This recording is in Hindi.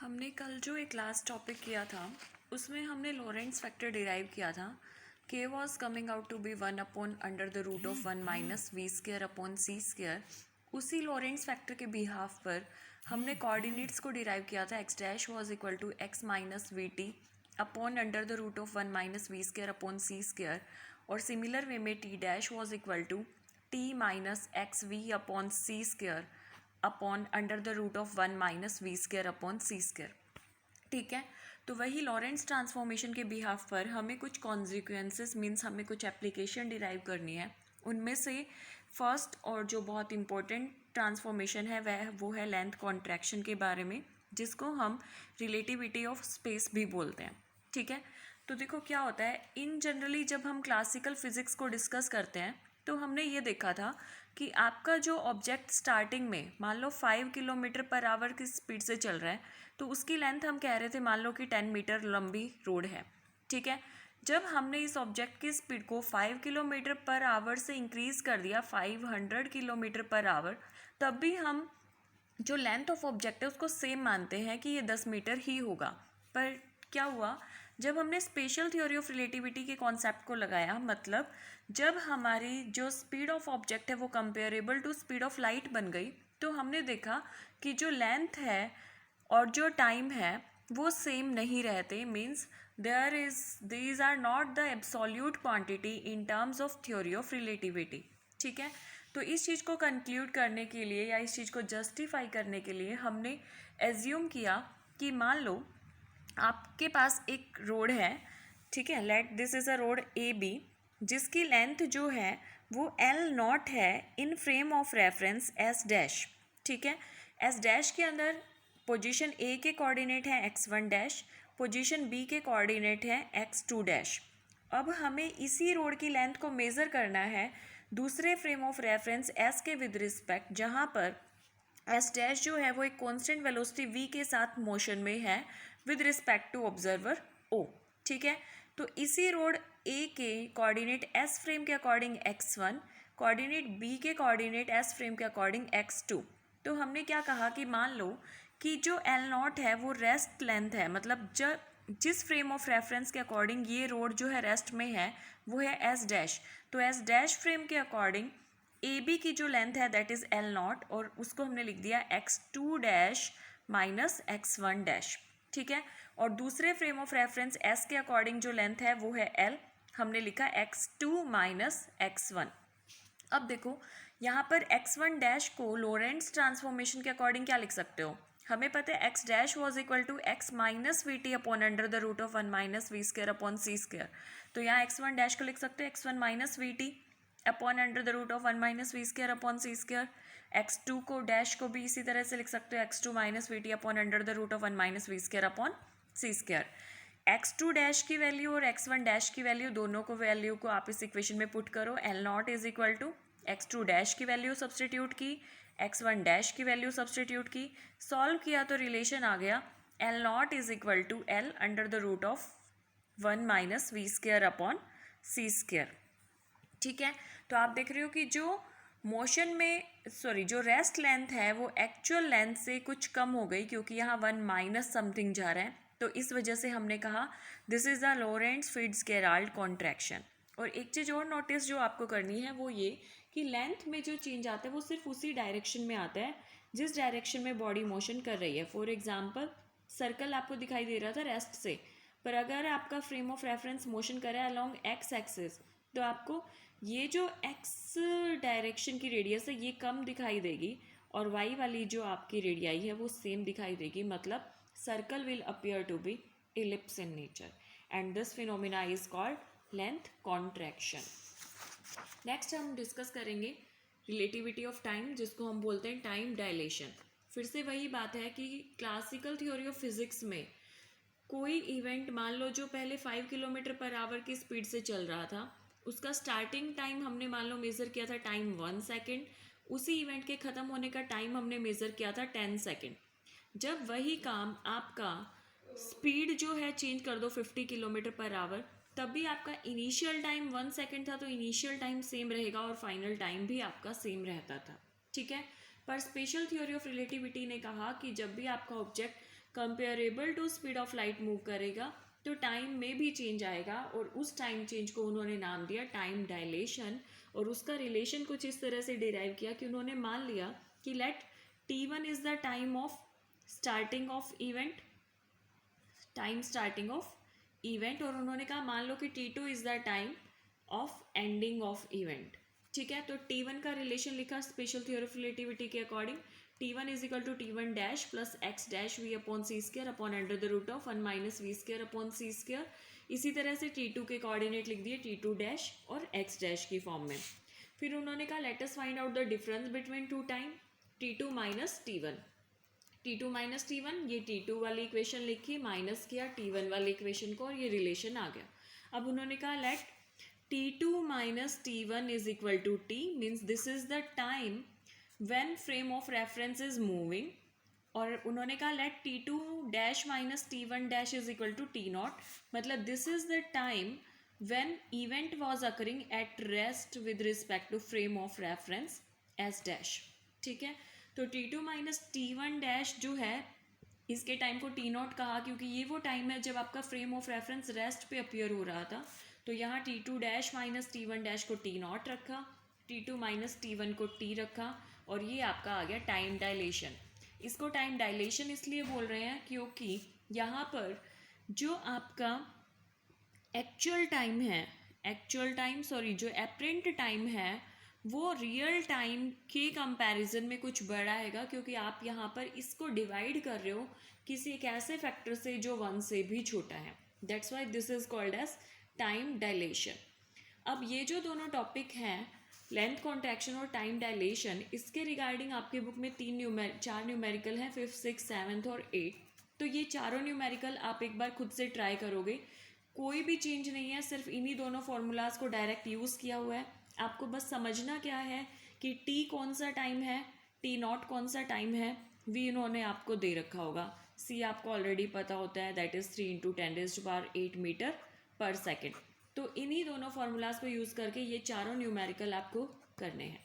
हमने कल जो एक लास्ट टॉपिक किया था उसमें हमने लॉरेंट्ज़ फैक्टर डिराइव किया था। k was coming out to be 1/√1 minus we square upon C square. उसी लॉरेंट्ज़ फैक्टर के बिहाफ पर हमने कोऑर्डिनेट्स को डिराइव किया था। x dash was equal to x minus v t upon √1 minus we square upon C square. और सिमिलर वे में t dash was equal to t minus x v upon C square upon √1 minus we square upon C square. ठीक है, तो वही लॉरेंट्ज़ ट्रांसफॉर्मेशन के बिहाफ पर हमें कुछ कॉन्सिक्वेंसेस मीन्स हमें कुछ एप्लीकेशन डिराइव करनी है। उनमें से फर्स्ट और जो बहुत इंपॉर्टेंट ट्रांसफॉर्मेशन है वो है लेंथ कॉन्ट्रैक्शन के बारे में, जिसको हम रिलेटिविटी ऑफ स्पेस भी बोलते हैं। ठीक है, तो देखो क्या होता है, इन जनरली जब हम क्लासिकल फिजिक्स को डिस्कस करते हैं तो हमने ये देखा था कि आपका जो ऑब्जेक्ट स्टार्टिंग में मान लो 5 किलोमीटर पर आवर की स्पीड से चल रहा है, तो उसकी लेंथ हम कह रहे थे मान लो कि 10 मीटर लंबी रोड है। ठीक है, जब हमने इस ऑब्जेक्ट की स्पीड को 5 किलोमीटर पर आवर से इंक्रीज़ कर दिया 500 किलोमीटर पर आवर, तब भी हम जो लेंथ ऑफ ऑब्जेक्ट है उसको सेम मानते हैं कि ये 10 मीटर ही होगा। पर क्या हुआ, जब हमने स्पेशल थ्योरी ऑफ रिलेटिविटी के कॉन्सेप्ट को लगाया, मतलब जब हमारी जो स्पीड ऑफ ऑब्जेक्ट है वो comparable to speed of light बन गई, तो हमने देखा कि जो लेंथ है और जो टाइम है वो सेम नहीं रहते। Means these are not the absolute quantity in terms of theory of relativity. ठीक है, तो इस चीज़ को कंक्लूड करने के लिए या इस चीज़ को जस्टिफाई करने के लिए हमने एज्यूम किया कि मान लो आपके पास एक रोड है। ठीक है, let this is a road A B, जिसकी लेंथ जो है वो एल नॉट है in frame of reference S dash. ठीक है, एस डैश के अंदर पोजीशन ए के कोऑर्डिनेट है x1 डैश, पोजीशन बी के कोऑर्डिनेट है x2 डैश। अब हमें इसी रोड की लेंथ को मेज़र करना है दूसरे फ्रेम ऑफ रेफरेंस एस के विद रिस्पेक्ट, जहाँ पर एस डैश जो है वो एक कांस्टेंट वेलोसिटी v के साथ मोशन में है with respect to observer o। ठीक है, तो इसी रोड a के कोऑर्डिनेट s फ्रेम के अकॉर्डिंग x1, कोऑर्डिनेट b के कोऑर्डिनेट s फ्रेम के अकॉर्डिंग x2। तो हमने क्या कहा कि मान लो कि जो एल नॉट है वो रेस्ट लेंथ है, मतलब जिस फ्रेम ऑफ रेफरेंस के अकॉर्डिंग ये रोड जो है रेस्ट में है वो है एस डैश। तो एस डैश फ्रेम के अकॉर्डिंग ए बी की जो लेंथ है दैट इज़ एल नॉट, और उसको हमने लिख दिया x2 dash minus x1 dash. ठीक है, और दूसरे फ्रेम ऑफ रेफरेंस एस के अकॉर्डिंग जो लेंथ है वो है एल, हमने लिखा x2 माइनस x1। अब देखो यहाँ पर x1 डैश को लॉरेंट्ज़ ट्रांसफॉर्मेशन के अकॉर्डिंग क्या लिख सकते हो, हमें पता है x dash was equal to x minus v t upon √1 minus we square upon C square. तो यहाँ x1 डैश को लिख सकते हो x1 minus v t upon √1 minus we square upon C square. x2 को डैश को भी इसी तरह से लिख सकते हो x2 minus v t upon √1 minus we square upon C square. x2 dash की वैल्यू और x1 डैश की वैल्यू दोनों को वैल्यू को आप इस इक्वेशन में पुट करो। L not is equal to x2 dash की वैल्यू सब्सटीट्यूट की, x1 डैश की वैल्यू सब्सटीट्यूट की, सॉल्व किया तो रिलेशन आ गया L not is equal to L √1 minus we square upon C square. ठीक है, तो आप देख रहे हो कि जो मोशन में जो रेस्ट लेंथ है वो एक्चुअल लेंथ से कुछ कम हो गई, क्योंकि यहाँ 1 माइनस समथिंग जा रहा है, तो इस वजह से हमने कहा this is the लॉरेंट्ज़ Fitzgerald contraction. और एक चीज़ और नोटिस जो आपको करनी है वो ये कि लेंथ में जो चेंज आता है वो सिर्फ उसी डायरेक्शन में आता है जिस डायरेक्शन में बॉडी मोशन कर रही है। फॉर एग्जांपल सर्कल आपको दिखाई दे रहा था रेस्ट से, पर अगर आपका फ्रेम ऑफ रेफरेंस मोशन कर रहा है अलॉन्ग एक्स एक्सिस, तो आपको ये जो एक्स डायरेक्शन की रेडियस है ये कम दिखाई देगी और वाई वाली जो आपकी रेडियाई है वो सेम दिखाई देगी। मतलब circle will appear to be ellipse in nature and this phenomena is called length contraction. Next हम डिस्कस करेंगे रिलेटिविटी ऑफ टाइम, जिसको हम बोलते हैं टाइम डायलेशन। फिर से वही बात है कि क्लासिकल थ्योरी ऑफ फिजिक्स में कोई इवेंट मान लो जो पहले 5 किलोमीटर पर आवर की स्पीड से चल रहा था, उसका स्टार्टिंग टाइम हमने मान लो मेज़र किया था टाइम 1 सेकेंड, उसी इवेंट के ख़त्म होने का टाइम हमने मेज़र किया था 10 सेकेंड। जब वही काम आपका स्पीड जो है चेंज कर दो 50 किलोमीटर पर आवर, तब भी आपका इनिशियल टाइम 1 सेकेंड था, तो इनिशियल टाइम सेम रहेगा और फाइनल टाइम भी आपका सेम रहता था। ठीक है, पर स्पेशल थ्योरी ऑफ रिलेटिविटी ने कहा कि जब भी आपका object comparable to speed of light move करेगा तो टाइम में भी चेंज आएगा, और उस टाइम चेंज को उन्होंने नाम दिया टाइम डायलेशन। और उसका रिलेशन कुछ इस तरह से डिराइव किया कि उन्होंने मान लिया कि let t1 is the time of starting of event, time starting of event, और उन्होंने कहा मान लो कि t2 is the time of ending of event. ठीक है, तो t1 का रिलेशन लिखा स्पेशल थ्योरी ऑफ रिलेटिविटी के according, t1 is equal to t1 dash plus x dash v upon C square upon under the root of 1 minus we square upon C square. इसी तरह से t2 के कोऑर्डिनेट लिख दिए t2 डैश और x डैश की फॉर्म में। फिर उन्होंने कहा let us find out the difference between two time t2 minus t1। t2 minus t1, ये t2 वाली इक्वेशन लिखी, माइनस किया t1 वाली इक्वेशन को, और ये रिलेशन आ गया। अब उन्होंने कहा late t2 minus t1 is equal to t, means this is the time when frame of reference is moving, और उन्होंने कहा let t2 dash minus t1 dash is equal to t naught, मतलब this is the time when event was occurring at rest with respect to frame of reference as dash। ठीक है, तो t2 minus t1 dash जो है इसके टाइम को t नॉट कहा क्योंकि ये वो टाइम है जब आपका फ्रेम ऑफ रेफरेंस रेस्ट पे अपीयर हो रहा था। तो यहाँ t2 dash minus t1 dash को t नॉट रखा, t2 माइनस t1 को t रखा, और ये आपका आ गया टाइम डायलेशन। इसको टाइम डायलेशन इसलिए बोल रहे हैं क्योंकि यहाँ पर जो आपका एक्चुअल टाइम है, जो एपरेंट टाइम है वो रियल टाइम के कंपैरिजन में कुछ बड़ा हैगा, क्योंकि आप यहाँ पर इसको डिवाइड कर रहे हो किसी एक ऐसे फैक्टर से जो 1 से भी छोटा है। That's why this is called as time dilation. अब ये जो दोनों टॉपिक हैं लेंथ कॉन्ट्रैक्शन और टाइम डायलेशन, इसके रिगार्डिंग आपके बुक में 4 न्यूमेरिकल हैं, 5th 6th 7th और 8th। तो ये चारों न्यूमेरिकल आप एक बार खुद से ट्राई करोगे, कोई भी चेंज नहीं है, सिर्फ इन्हीं दोनों फॉर्मूलाज को डायरेक्ट यूज़ किया हुआ है। आपको बस समझना क्या है कि t कौन सा टाइम है, t नॉट कौन सा टाइम है, v इन्होंने आपको दे रखा होगा, c आपको ऑलरेडी पता होता है, दैट इज़ 3 × 10⁸ मीटर पर सेकेंड। तो इन्हीं दोनों फार्मूलाज को यूज़ करके ये चारों न्यूमेरिकल आपको करने हैं।